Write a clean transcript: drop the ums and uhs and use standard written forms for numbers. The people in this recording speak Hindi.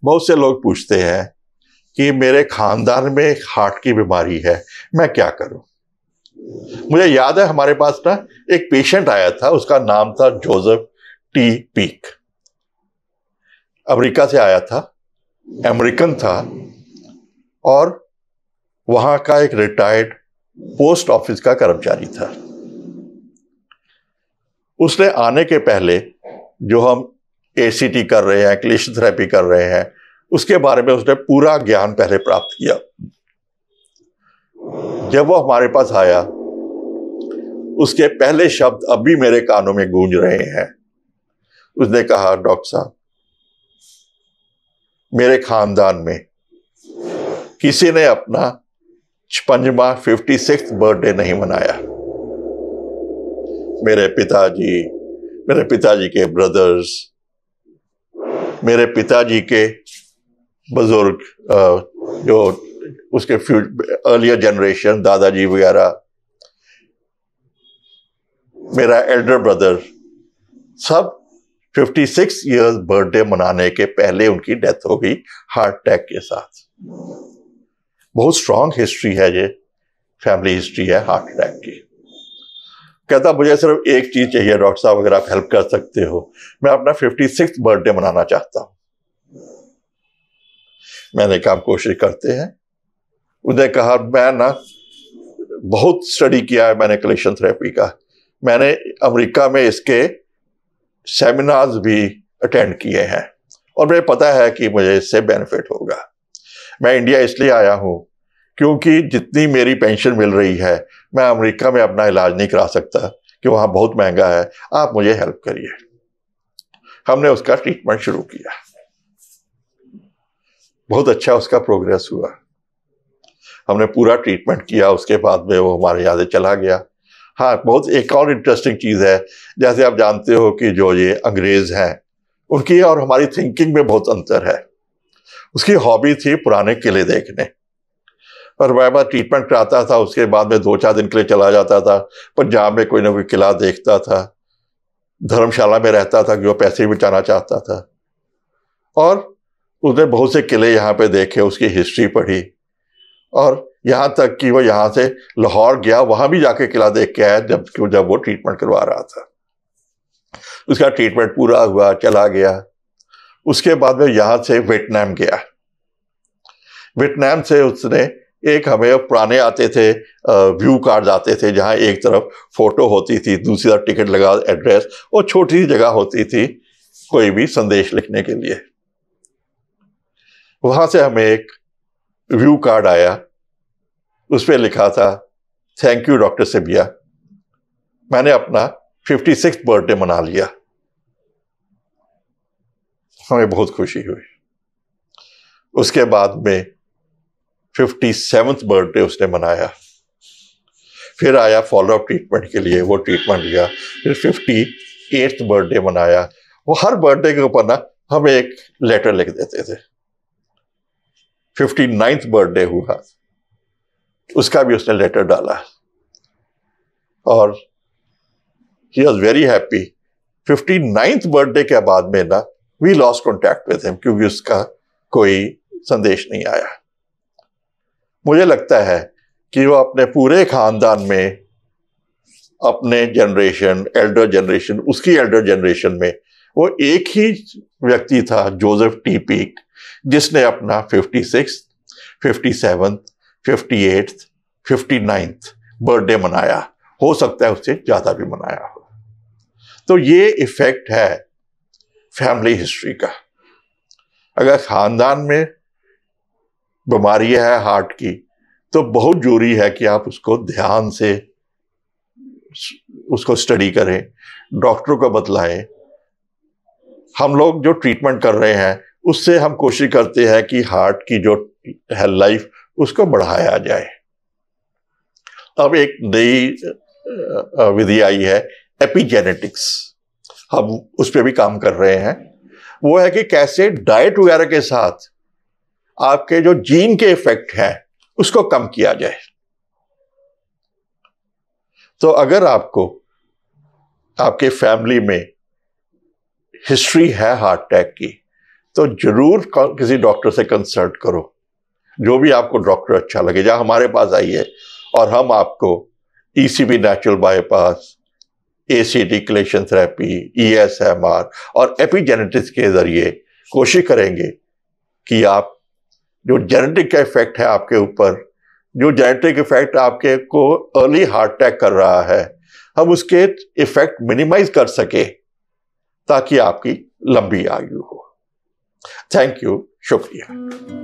बहुत से लोग पूछते हैं कि मेरे खानदान में हार्ट की बीमारी है, मैं क्या करूं। मुझे याद है हमारे पास ना एक पेशेंट आया था, उसका नाम था जोसेफ टी पीक। अमेरिका से आया था, अमेरिकन था और वहां का एक रिटायर्ड पोस्ट ऑफिस का कर्मचारी था। उसने आने के पहले जो हम एसीटी कर रहे हैं, क्लेशन थेरेपी कर रहे हैं, उसके बारे में उसने पूरा ज्ञान पहले प्राप्त किया। जब वो हमारे पास आया, उसके पहले शब्द अभी मेरे कानों में गूंज रहे हैं। उसने कहा, डॉक्टर साहब, मेरे खानदान में किसी ने अपना 56वां बर्थडे नहीं मनाया। मेरे पिताजी के ब्रदर्स, मेरे पिताजी के बुजुर्ग, जो उसके अर्लियर जनरेशन, दादाजी वगैरह, मेरा एल्डर ब्रदर, सब 56 इयर्स बर्थडे मनाने के पहले उनकी डेथ हो गई हार्ट अटैक के साथ। बहुत स्ट्रांग हिस्ट्री है, ये फैमिली हिस्ट्री है हार्ट अटैक की। कहता, मुझे सिर्फ एक चीज चाहिए डॉक्टर साहब, अगर आप हेल्प कर सकते हो, मैं अपना 56 बर्थडे मनाना चाहता हूं। मैंने कहा, आप कोशिश करते हैं। उसने कहा, मैं ना बहुत स्टडी किया है मैंने क्लेशन थेरेपी का, मैंने अमेरिका में इसके सेमिनार्स भी अटेंड किए हैं और मुझे पता है कि मुझे इससे बेनिफिट होगा। मैं इंडिया इसलिए आया हूं क्योंकि जितनी मेरी पेंशन मिल रही है, मैं अमेरिका में अपना इलाज नहीं करा सकता कि वहां बहुत महंगा है, आप मुझे हेल्प करिए। हमने उसका ट्रीटमेंट शुरू किया, बहुत अच्छा उसका प्रोग्रेस हुआ। हमने पूरा ट्रीटमेंट किया, उसके बाद में वो हमारे यहाँ से चला गया। हाँ, बहुत एक और इंटरेस्टिंग चीज़ है, जैसे आप जानते हो कि जो ये अंग्रेज हैं, उनकी और हमारी थिंकिंग में बहुत अंतर है। उसकी हॉबी थी पुराने किले देखने, और वह बार ट्रीटमेंट कराता था, उसके बाद में 2-4 दिन के लिए चला जाता था, पंजाब में कोई ना कोई किला देखता था, धर्मशाला में रहता था कि वो पैसे बचाना चाहता था। और उसने बहुत से किले यहाँ पे देखे, उसकी हिस्ट्री पढ़ी, और यहाँ तक कि वो यहाँ से लाहौर गया, वहां भी जाके किला देख के आया जब वो ट्रीटमेंट करवा रहा था। उसका ट्रीटमेंट पूरा हुआ, चला गया। उसके बाद में यहाँ से वियतनाम गया। वियतनाम से उसने एक, हमें पुराने आते थे व्यू कार्ड आते थे, जहाँ एक तरफ फोटो होती थी, दूसरी तरफ टिकट लगा, एड्रेस, और छोटी सी जगह होती थी कोई भी संदेश लिखने के लिए। वहां से हमें एक व्यू कार्ड आया, उस पर लिखा था, थैंक यू डॉक्टर सेबिया, मैंने अपना 56 बर्थडे मना लिया। हमें बहुत खुशी हुई। उसके बाद में 57th बर्थडे उसने मनाया। फिर आया फॉलोअप ट्रीटमेंट के लिए, वो ट्रीटमेंट लिया। फिर 58th बर्थडे मनाया। वो हर बर्थडे के ऊपर ना हमें एक लेटर लिख देते थे। 59th बर्थडे हुआ, उसका भी उसने लेटर डाला, और he was very happy. 59th birthday के बाद में ना we lost contact with him, क्योंकि उसका कोई संदेश नहीं आया। मुझे लगता है कि वो अपने पूरे खानदान में, अपने जनरेशन, एल्डर जनरेशन, उसकी एल्डर जनरेशन में, वो एक ही व्यक्ति था, जोसेफ टी पीक, जिसने अपना 56, 57, 58, 59th बर्थडे मनाया। हो सकता है उससे ज्यादा भी मनाया हो। तो ये इफेक्ट है फैमिली हिस्ट्री का। अगर खानदान में बीमारी है हार्ट की, तो बहुत जरूरी है कि आप उसको ध्यान से उसको स्टडी करें, डॉक्टरों को बतलाएं। हम लोग जो ट्रीटमेंट कर रहे हैं, उससे हम कोशिश करते हैं कि हार्ट की जो हेल्थ लाइफ, उसको बढ़ाया जाए। अब एक नई विधि आई है, एपिजेनेटिक्स, हम उस पर भी काम कर रहे हैं। वो है कि कैसे डाइट वगैरह के साथ आपके जो जीन के इफेक्ट हैं, उसको कम किया जाए। तो अगर आपको, आपके फैमिली में हिस्ट्री है हार्ट अटैक की, तो जरूर किसी डॉक्टर से कंसल्ट करो, जो भी आपको डॉक्टर अच्छा लगे। जहाँ हमारे पास आइए और हम आपको ECP natural bypass, ACT chelation therapy, ESMR और एपिजेनेटिक्स के जरिए कोशिश करेंगे कि आप जो जेनेटिक का इफेक्ट है आपके ऊपर, जो जेनेटिक इफेक्ट आपके को अर्ली हार्ट अटैक कर रहा है, हम उसके इफेक्ट मिनिमाइज कर सके ताकि आपकी लंबी आयु हो। थैंक यू, शुक्रिया।